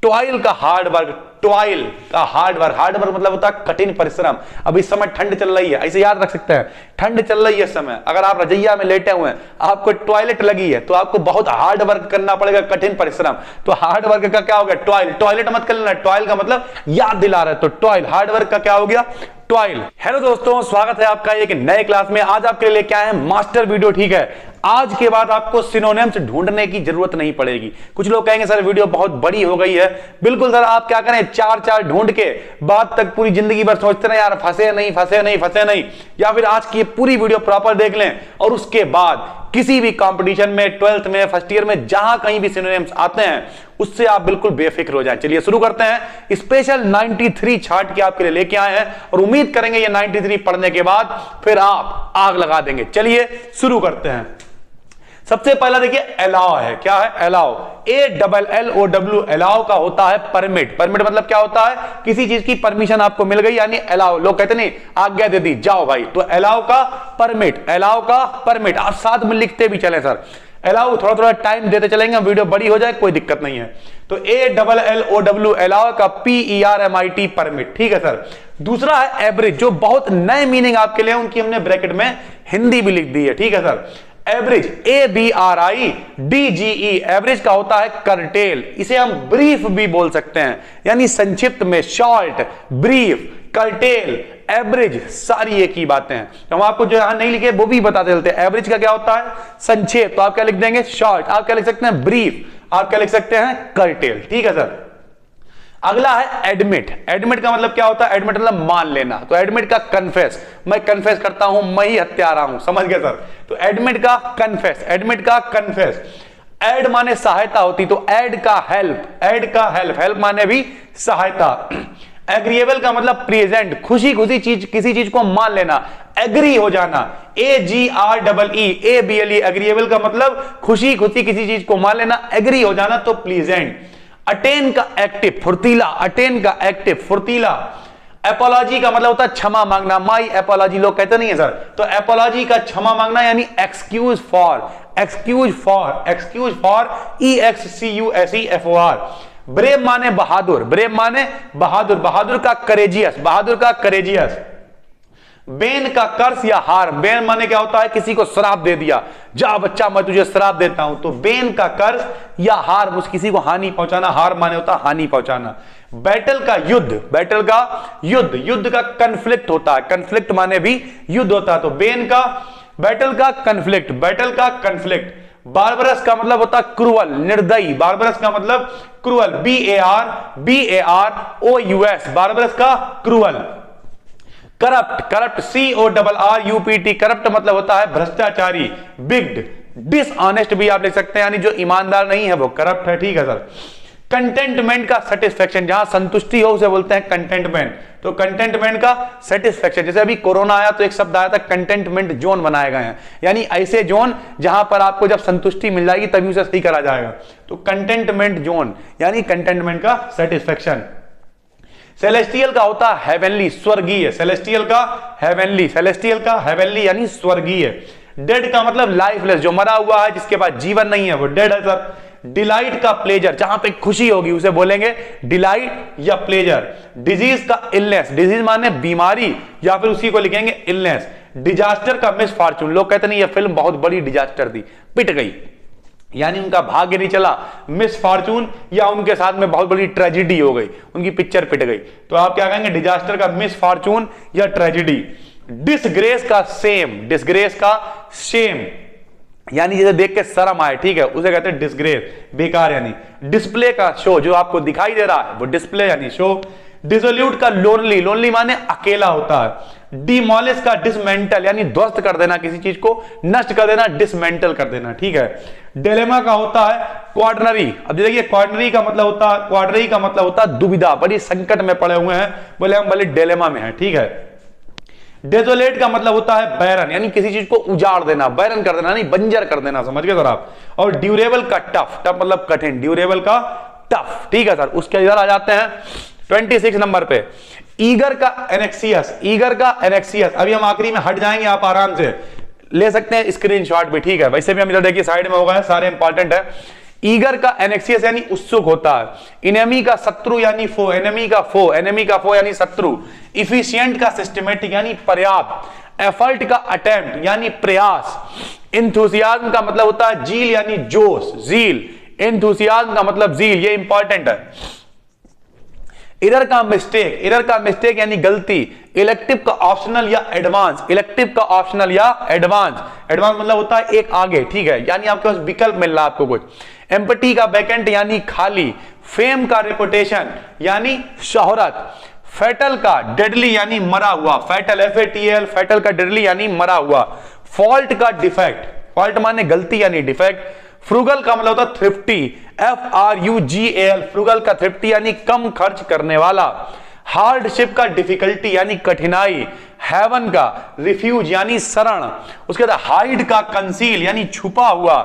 Toil का hard work, toil का hard work, hard work मतलब होता है कठिन परिश्रम। अब इस समय ठंड चल रही है, ऐसे याद रख सकते हैं, ठंड चल रही है इस समय, अगर आप रजैया में लेटे हुए हैं, आपको टॉयलेट लगी है, तो आपको बहुत हार्ड वर्क करना पड़ेगा, कठिन परिश्रम। तो हार्ड वर्क का क्या हो गया? टॉयल। टॉयलेट मत कर लेना, टॉयल का मतलब याद दिला रहा है, तो टॉयल, हार्ड वर्क का क्या हो गया? टॉयल। हेलो दोस्तों, स्वागत है आपका एक नए क्लास में। आज आपके लिए लेके आए हैं मास्टर वीडियो, ठीक है। आज के बाद आपको सिनोनिम्स ढूंढने की जरूरत नहीं पड़ेगी। कुछ लोग कहेंगे सर वीडियो बहुत बड़ी हो गई है। बिल्कुल सर, आप क्या करें, चार चार ढूंढ के बाद तक पूरी जिंदगी भर सोचते रहे यार फंसे नहीं फंसे नहीं फंसे नहीं, या फिर आज की पूरी वीडियो प्रॉपर देख लें और उसके बाद किसी भी कंपटीशन में, 12th में, फर्स्ट ईयर में, जहां कहीं भी सिनोनिम्स आते हैं उससे आप बिल्कुल बेफिक्र हो जाएं। चलिए शुरू करते हैं। स्पेशल 93 चार्ट के आपके लिए लेके आए हैं और उम्मीद करेंगे ये 93 पढ़ने के बाद फिर आप आग लगा देंगे। चलिए शुरू करते हैं। सबसे पहला देखिए अलाउ है। क्या है? अलाउ, ALLOW, अलाउ का होता है परमिट। परमिट मतलब क्या होता है? किसी चीज की परमिशन आपको मिल गई, यानी अलाउ। लोग कहते नहीं आज्ञा दे दी, जाओ भाई, तो अलाउ का परमिट, अलाउ का परमिट। आप साथ में लिखते भी चले सर, अलाउ, थोड़ा थोड़ा टाइम देते चलेंगे, वीडियो बड़ी हो जाए कोई दिक्कत नहीं है। तो ALLOW अलाउ का PERMIT परमिट, ठीक है सर। दूसरा है एवरेज, जो बहुत नए मीनिंग आपके लिए, उनकी हमने ब्रैकेट में हिंदी भी लिख दी है, ठीक है सर। एवरेज, ABRIDGE, एवरेज का होता है करटेल। इसे हम ब्रीफ भी बोल सकते हैं, यानी संक्षिप्त में, शॉर्ट, ब्रीफ, करटेल, एवरेज, सारी एक ही बातें हैं। हम आपको जो यहां नहीं लिखे वो भी बताते चलते हैं। एवरेज का क्या होता है? संक्षेप, तो आप क्या लिख देंगे? शॉर्ट। आप क्या लिख सकते हैं? ब्रीफ। आप क्या लिख सकते हैं? करटेल, ठीक है सर। अगला है एडमिट। एडमिट का मतलब क्या होता है? एडमिट मतलब मान लेना। तो एडमिट का कन्फेस, मैं कन्फेस करता हूं मैं ही हत्यारा हूं, समझ गए सर। तो एडमिट का कन्फेस, एडमिट का कन्फेस। एड माने सहायता होती, तो एड का हेल्प, एड का हेल्प, हेल्प माने भी सहायता। एग्रीएबल का मतलब प्रेजेंट, खुशी खुशी चीज, किसी चीज को मान लेना, एग्री हो जाना। AGREEABLE, एग्रीएबल का मतलब खुशी खुशी किसी चीज को मान लेना, एग्री हो जाना, तो प्लीजेंट। अटेन का एक्टिव, फुर्तीला, अटेन का एक्टिव, फुर्तीला। एपोलॉजी का मतलब होता है क्षमा मांगना, माई एपोलॉजी, लोग कहते नहीं है सर, तो एपोलॉजी का क्षमा मांगना यानी excuse for, excuse for, excuse for, EXCUSEFOR। Brave माने बहादुर, ब्रेव माने बहादुर, बहादुर का करेजियस, बहादुर का करेजियस। बेन का कर्स या हार, बेन माने क्या होता है? किसी को श्राप दे दिया, जा बच्चा मैं तुझे श्राप देता हूं, तो बेन का कर्स या हार, उस किसी को हानि पहुंचाना, हार माने होता है हानि पहुंचाना। बैटल का युद्ध, बैटल का युद्ध, युद्ध का कन्फ्लिक्ट होता है, कन्फ्लिक्ट माने भी युद्ध होता है, तो बेन का, बैटल का कन्फ्लिक्ट, बैटल का कन्फ्लिक्ट। बारबरस का मतलब होता है क्रूअल, निर्दयी, बारबरस का मतलब क्रूअल, BARBAROUS, बारबरस का cruel. Corrupt, corrupt, CORRUPT, corrupt मतलब होता है भ्रष्टाचारी, बिग्ड, डिसऑनेस्ट भी आप लिख सकते हैं, यानी जो ईमानदार नहीं है वो करप्ट है, ठीक है सर। कंटेंटमेंट का सेटिस्फेक्शन, जहां संतुष्टि हो उसे बोलते हैं कंटेंटमेंट, तो कंटेंटमेंट का सेटिस्फेक्शन। जैसे अभी कोरोना आया तो एक शब्द आया था कंटेंटमेंट जोन बनाए गए हैं, यानी ऐसे जोन जहां पर आपको जब संतुष्टि मिल जाएगी तभी उसे सही करा जाएगा, तो कंटेंटमेंट जोन यानी कंटेंटमेंट का सेटिस्फेक्शन। सेलेस्टियल का होता है हेवनली, स्वर्गीय, सेलेस्टियल का हेवनली, सेलेस्टियल का हेवनली यानी स्वर्गीय। डेड का मतलब लाइफलेस, जो मरा हुआ है, जिसके पास जीवन नहीं है वो डेड है सर। डिलाइट का प्लेजर, जहां पे खुशी होगी उसे बोलेंगे डिलाइट या प्लेजर। डिजीज का इलनेस, डिजीज माने बीमारी या फिर उसी को लिखेंगे इलनेस। डिजास्टर का मिसफॉर्चून, लोग कहते नहीं ये फिल्म बहुत बड़ी डिजास्टर थी, पिट गई, यानी उनका भाग्य नहीं चला, मिसफॉर्चून, या उनके साथ में बहुत बड़ी ट्रेजेडी हो गई, उनकी पिक्चर पिट गई, तो आप क्या कहेंगे? डिजास्टर का मिसफॉर्चून या ट्रेजेडी। डिसग्रेस का सेम, डिसग्रेस का शेम, यानी जैसे देख के शर्म आए, ठीक है, उसे कहते हैं डिसग्रेस, बेकार यानी। डिस्प्ले का शो, जो आपको दिखाई दे रहा है वो डिस्प्ले यानी शो। डिसोल्यूट का लोनली, लोनली माने अकेला होता है। डिमोलिश का डिसमेंटल, यानी ध्वस्त कर देना, किसी चीज को नष्ट कर देना, डिसमेंटल कर देना, ठीक है। डिलेमा का होता है क्वार्टनरी। अब देखिए क्वार्टनरी का मतलब होता है, क्वार्टनरी का मतलब होता है दुविधा, बड़ी संकट में पड़े हुए हैं, बोले हम बड़े डिलेमा में हैं, ठीक है। डेजोलेट का मतलब होता है बैरन, यानी किसी चीज को उजाड़ देना, बैरन कर देना, नहीं बंजर कर देना, समझ गए सर आप। और ड्यूरेबल का टफ, टफ मतलब कठिन, ड्यूरेबल का टफ, ठीक है सर। उसके इधर आ जाते हैं 26 नंबर पे, ईगर का एनेक्सियस, ईगर का एनेक्सियस। अभी हम आखिरी में हट जाएंगे, आप आराम से ले सकते हैं स्क्रीनशॉट भी, ठीक है। वैसे भी हम इधर देखिए साइड में होगा, सारे इंपॉर्टेंट है। ईगर का एनेक्सियस यानी उत्सुक होता है, इनेमी का शत्रु यानी फो, एनेमी का फो यानी शत्रु, इफिशिएंट का सिस्टमेटिक यानी पर्याप्त, एफर्ट का अटेम्प्ट यानी प्रयास, इंथुसियाज्म का मतलब होता है जील यानी जोश, जील, इंथुसियाज्म का मतलब जील, ये इंपॉर्टेंट है। इरर का मिस्टेक यानी गलती, इलेक्टिव का ऑप्शनल या एडवांस, इलेक्टिव का ऑप्शनल या एडवांस, एडवांस मतलब होता है एक आगे, ठीक है, यानी आपके पास विकल्प मिल रहा है आपको कुछ। एम्पटी का वैकेंट यानी खाली, फेम का रेपुटेशन यानी शोहरत, फैटल का डेडली यानी मरा हुआ, फैटल FATL, फैटल का डेडली यानी मरा हुआ, फॉल्ट का डिफेक्ट, फॉल्ट माने गलती यानी डिफेक्ट, फ्रूगल का मतलब होता है थ्रिफ्टी, FRUGAL, फ्रूगल का थ्रिफ्टी यानी कम खर्च करने वाला, हार्डशिप का डिफिकल्टी यानी कठिनाई, हेवन का रिफ्यूज यानी शरण, उसके बाद हाइड का कंसील यानी छुपा हुआ,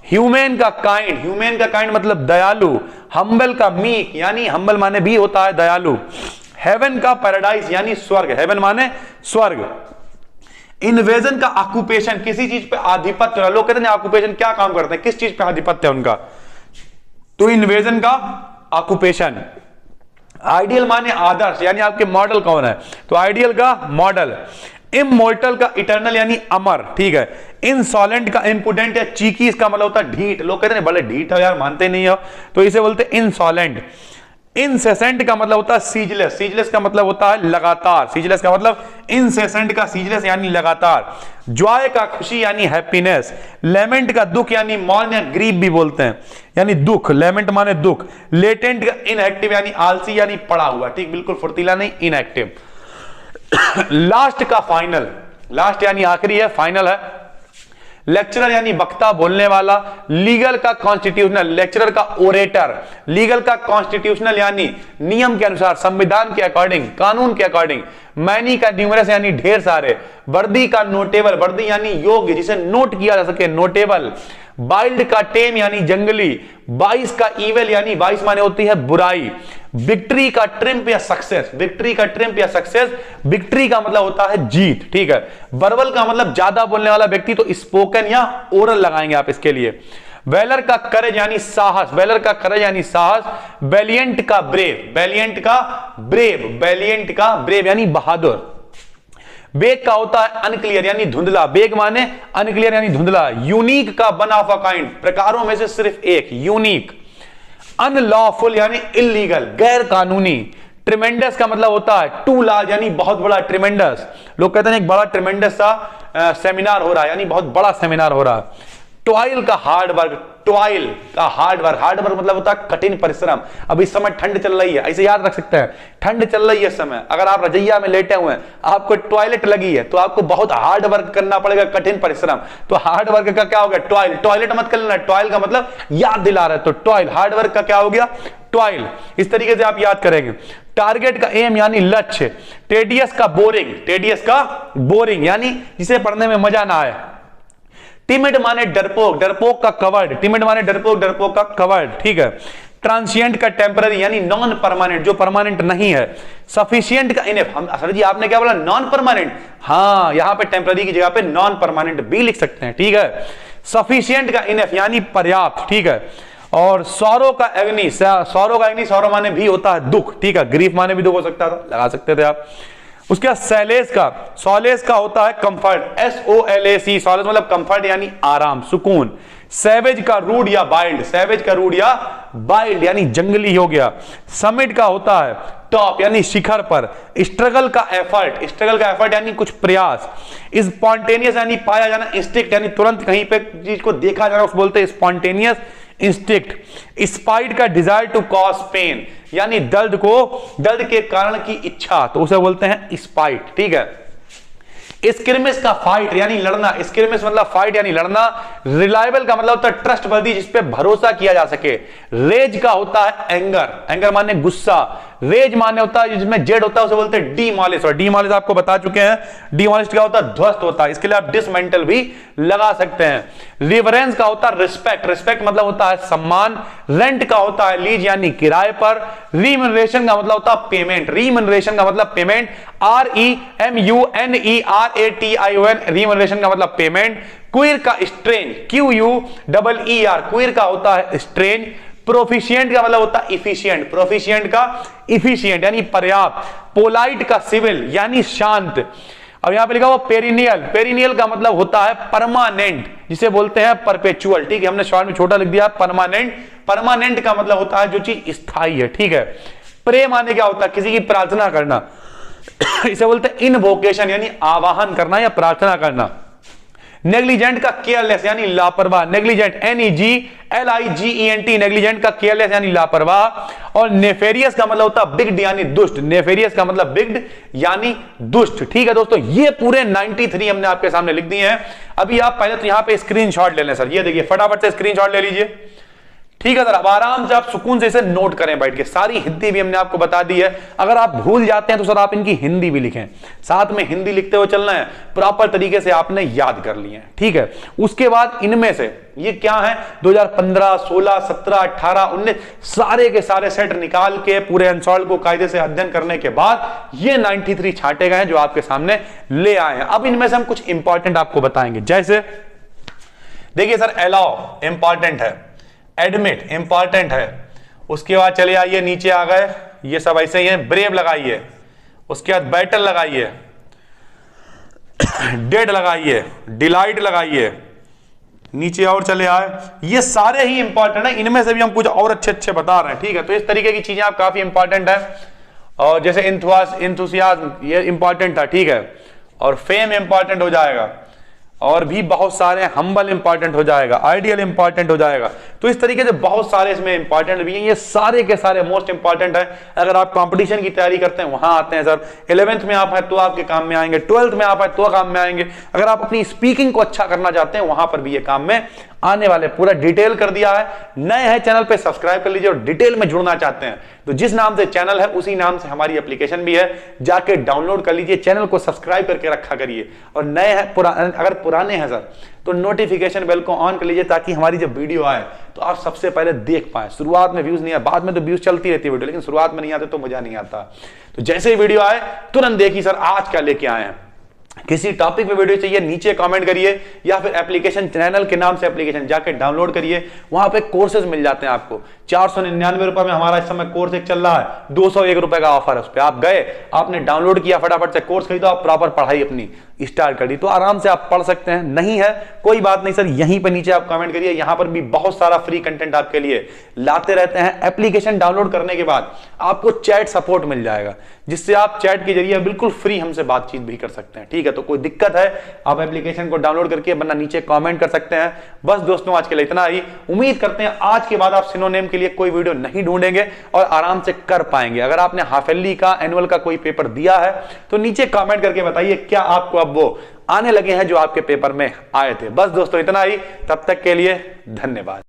ह्यूमन का काइंड मतलब दयालु, हम्बल का मीक यानी हम्बल माने भी होता है दयालु, हेवन का पैराडाइज यानी स्वर्ग, हेवन माने स्वर्ग, इन्वेजन का ऑक्यूपेशन किसी चीज पे आधिपत्य, लोग कहते हैं ऑक्यूपेशन क्या काम करते हैं, किस चीज पे आधिपत्य है उनका, तो इन्वेजन का ऑक्यूपेशन, आइडियल माने आदर्श यानी आपके मॉडल कौन है, तो आइडियल का मॉडल, इमोर्टल का इटर्नल यानी अमर, ठीक है, इंसॉलेंट का इंपुडेंट या चीकी, इसका मतलब होता है ढीठ, लोग कहते हैं बड़े ढीठ हो यार, मानते नहीं हो, तो इसे बोलते हैं इंसॉलेंट, इनसेसेंट का मतलब होता है सीजलेस, सीजलेस का मतलब होता है लगातार, सीजलेस का मतलब इनसेसेंट का सीजलेस यानी लगातार, जॉय का खुशी यानी हैप्पीनेस, लेमेंट का दुख यानी मौन या ग्रीफ भी बोलते हैं यानी दुख, लेमेंट माने दुख, लेटेंट का इनएक्टिव यानी आलसी यानी पड़ा हुआ, ठीक, बिल्कुल फुर्तीला नहीं, इनएक्टिव। लास्ट का फाइनल, लास्ट यानी आखिरी है, फाइनल है, लेक्चरर यानी वक्ता बोलने वाला, लीगल का कॉन्स्टिट्यूशनल, लेक्चरर का ओरेटर, लीगल का कॉन्स्टिट्यूशनल यानी नियम के अनुसार, संविधान के अकॉर्डिंग, कानून के अकॉर्डिंग, मैनी का न्यूमरस यानी ढेर सारे, वर्दी का नोटेबल, वर्दी यानी योग्य जिसे नोट किया जा सके, नोटेबल, वाइल्ड का टेम यानी जंगली, 22 का इवेल यानी 22 माने होती है बुराई, विक्ट्री का ट्रिम्प या सक्सेस, विक्ट्री का ट्रिम्प या सक्सेस, विक्ट्री का मतलब होता है जीत, ठीक है, वर्बल का मतलब ज्यादा बोलने वाला व्यक्ति, तो स्पोकन या ओरल लगाएंगे आप इसके लिए, वेलर का करेज यानी साहस, वेलर का करेज यानी साहस, वेलियंट का ब्रेव, वेलियंट का ब्रेव, वेलियंट का ब्रेव यानी बहादुर, बेग का होता है अनक्लियर यानी धुंधला, बेग माने अनक्लियर यानी धुंधला, यूनिक का वन ऑफ अ काइंड, प्रकारों में से सिर्फ एक, यूनिक, अनलॉफुल यानी इलीगल, गैर कानूनी, ट्रिमेंडस का मतलब होता है टू लार्ज यानी बहुत बड़ा, ट्रिमेंडस, लोग कहते हैं एक बड़ा ट्रिमेंडस सा सेमिनार हो रहा है यानी बहुत बड़ा सेमिनार हो रहा है, टॉयल का हार्ड वर्क, टॉयल का हार्ड वर्क, हार्ड वर्क मतलब होता है कठिन परिश्रम, अब इस समय ठंड चल रही है, ऐसे याद रख सकते हैं, ठंड चल रही है इस समय, अगर आप रजैया में लेटे हुए हैं, आपको टॉयलेट लगी है, तो आपको बहुत हार्ड वर्क करना पड़ेगा, कठिन परिश्रम, तो हार्ड वर्क का क्या हो गया, टॉयल, टॉयलेट मत कर लेना, टॉयल का मतलब याद दिला रहा है, तो टॉयल, हार्ड वर्क का क्या हो गया, टॉयल, इस तरीके से आप याद करेंगे। टारगेट का एम यानी लक्ष्य, टेडियस का बोरिंग, टेडियस का बोरिंग यानी जिसे पढ़ने में मजा ना आए, टिमिड माने डरपोक, डरपोक का कवर्ड, टिमिड माने डरपोक, डरपोक का कवर्ड, ठीक है, ट्रांसिएंट का टेम्पररी यानी नॉन परमानेंट, जो परमानेंट नहीं है, सफिशिएंट का इनफ, हम सर जी आपने क्या बोला नॉन परमानेंट, हाँ यहां पे टेम्पररी की जगह पे नॉन परमानेंट भी लिख सकते हैं, ठीक है, सफिशिएंट का इनफ यानी पर्याप्त, ठीक है, और सौरो का एग्नि, सौरो का एग्नि, सौरो माने भी होता है दुख, ठीक है, ग्रीफ माने भी दुख हो सकता था, लगा सकते थे आप। उसके बाद सॉलेस का होता है कंफर्ट, SOLAC, सॉलेस मतलब कंफर्ट यानी आराम, सुकून, सैवेज का रूड या वाइल्ड, सैवेज का रूड या वाइल्ड यानी जंगली हो गया, समिट का होता है टॉप यानी शिखर पर, स्ट्रगल का एफर्ट यानी कुछ प्रयास, स्पॉन्टेनियस यानी पाया जाना, इंस्टिंक्ट यानी तुरंत कहीं पे चीज को देखा जाना, उसको बोलते हैं स्पॉन्टेनियस इंस्टिंक्ट, स्पाइट का डिजायर टू कॉज पेन यानी दर्द के कारण की इच्छा, तो उसे बोलते हैं स्पाइट, ठीक है, स्क्रिमिस का फाइट यानी लड़ना, स्क्रिमिस मतलब फाइट यानी लड़ना, रिलायबल का मतलब होता है ट्रस्टवर्दी जिस पे भरोसा किया जा सके, रेज का होता है एंगर, एंगर माने गुस्सा, रेज माने होता है जिसमें जेड होता है उसे बोलते हैं डीमोलिश, और डीमोलिश आपको बता चुके हैं, डीमोलिश क्या होता है, ध्वस्त होता है, इसके लिए आप डिसमेंटल भी लगा सकते हैं। रिवरेंस का होता है रिस्पेक्ट, रिस्पेक्ट मतलब होता है सम्मान। रेंट का होता है लीज यानी किराए पर। रीमनरेशन का मतलब होता है पेमेंट, रीमनरेशन का मतलब पेमेंट, REMUNERATION, रीमनरेशन का मतलब पेमेंट। क्वीर का स्ट्रेन, QUEER, क्वीर का होता है स्ट्रेन। प्रोफिशिएंट का मतलब होता है इफिशिएंट, प्रोफिशिएंट का इफिशिएंट यानी पर्याप्त। पोलाइट का सिविल यानी शांत। अब यहां पे लिखा हुआ पेरिनियल, पेरिनियल का मतलब होता है परमानेंट, जिसे बोलते हैं परपेचुअल, ठीक है, हमने शॉर्ट में छोटा लिख दिया परमानेंट। परमानेंट का मतलब होता है जो चीज स्थायी है, ठीक है। प्रे माने क्या होता है, किसी की प्रार्थना करना, इसे बोलते हैं इनवोकेशन यानी आवाहन करना या प्रार्थना करना। नेग्लिजेंट का केयरलेस यानी लापरवाह, नेग्लिजेंट NEGLIGENT, नेग्लिजेंट का केयरलेस यानी लापरवाह। और नेफेरियस का मतलब होता है बिग्ड यानी दुष्ट, नेफेरियस का मतलब बिग्ड यानी दुष्ट, ठीक है दोस्तों। ये पूरे 93 हमने आपके सामने लिख दिए हैं। अभी आप पहले तो यहां पे स्क्रीनशॉट ले लें सर, ये देखिए फटाफट से स्क्रीनशॉट ले लीजिए, ठीक है सर। अब आराम से आप सुकून से इसे नोट करें बैठ के, सारी हिंदी भी हमने आपको बता दी है। अगर आप भूल जाते हैं तो सर आप इनकी हिंदी भी लिखें, साथ में हिंदी लिखते हुए चलना है, प्रॉपर तरीके से आपने याद कर लिए, ठीक है। उसके बाद इनमें से ये क्या है, 2015, 16, 17, 18, 19 सारे के सारे सेट निकाल के पूरे अनसॉल्व को कायदे से अध्ययन करने के बाद ये 93 छांटे गए हैं जो आपके सामने ले आए हैं। अब इनमें से हम कुछ इंपॉर्टेंट आपको बताएंगे, जैसे देखिए सर, अलाउ इंपॉर्टेंट है, एडमिट इंपॉर्टेंट है। उसके बाद चले आइए नीचे आ गए, ये सब ऐसे ही है। ब्रेव लगाइए, उसके बाद बैटल लगाइए, डेड लगाइए, डिलाइट लगाइए, नीचे और चले आए, ये सारे ही इंपॉर्टेंट है। इनमें से भी हम कुछ और अच्छे अच्छे बता रहे हैं, ठीक है। तो इस तरीके की चीजें आप काफी इंपॉर्टेंट है। और जैसे इंथुसियाज्म ये इंपॉर्टेंट था, ठीक है। और फेम इंपॉर्टेंट हो जाएगा, और भी बहुत सारे, हम्बल इंपॉर्टेंट हो जाएगा, आइडियल इंपॉर्टेंट हो जाएगा। तो इस तरीके से बहुत सारे इसमें इंपॉर्टेंट भी हैं, ये सारे के सारे मोस्ट इंपॉर्टेंट है। अगर आप कंपटीशन की तैयारी करते हैं वहां आते हैं सर, 11th में आप हैं तो आपके काम में आएंगे, 12th में आप हैं तो काम में आएंगे। अगर आप अपनी स्पीकिंग को अच्छा करना चाहते हैं वहां पर भी ये काम में आने वाले, पूरा डिटेल कर दिया है। नए हैं चैनल पे सब्सक्राइब कर लीजिए, और डिटेल में जुड़ना चाहते हैं तो जिस नाम से चैनल है उसी नाम से हमारी एप्लीकेशन भी है, जाके डाउनलोड कर लीजिए, चैनल को सब्सक्राइब करके रखा करिए। और नए हैं, अगर पुराने हैं सर तो नोटिफिकेशन बेल को ऑन कर लीजिए, ताकि हमारी जब वीडियो आए तो आप सबसे पहले देख पाए। शुरुआत में व्यूज नहीं आए, बाद में तो व्यूज चलती रहती है वीडियो, लेकिन शुरुआत में नहीं आते तो मजा नहीं आता। तो जैसे ही वीडियो आए तुरंत देखिए सर आज क्या लेके आए हैं। किसी टॉपिक पे वीडियो चाहिए नीचे कमेंट करिए, या फिर एप्लीकेशन चैनल के नाम से एप्लीकेशन जाके डाउनलोड करिए, वहां पे कोर्सेज मिल जाते हैं आपको। 499 रुपए में हमारा इस समय कोर्स एक चल रहा है, 201 रुपए का ऑफर है उस पर। आप गए, आपने डाउनलोड किया, फटाफट से कोर्स खरीदो, आप प्रॉपर पढ़ाई अपनी स्टार्ट कर दी, तो आराम से आप पढ़ सकते हैं। नहीं है कोई बात नहीं सर, यहीं पर नीचे आप कमेंट करिए, यहां पर भी बहुत सारा फ्री कंटेंट आपके लिए लाते रहते हैं। एप्लीकेशन डाउनलोड करने के बाद आपको चैट सपोर्ट मिल जाएगा, जिससे आप चैट के जरिए बिल्कुल फ्री हमसे बातचीत भी कर सकते हैं, ठीक है। तो कोई दिक्कत है आप एप्लीकेशन को डाउनलोड करके वरना नीचे कमेंट कर सकते हैं। बस दोस्तों आज के लिए इतना ही। उम्मीद करते हैं आज के बाद आप सिनोनिम के लिए कोई वीडियो नहीं ढूंढेंगे और आराम से कर पाएंगे। अगर आपने हाफ ईयरली का, एनुअल का कोई पेपर दिया है तो नीचे कमेंट करके बताइए क्या आपको अब वो आने लगे हैं जो आपके पेपर में आए थे। बस दोस्तों इतना ही, तब तक के लिए धन्यवाद।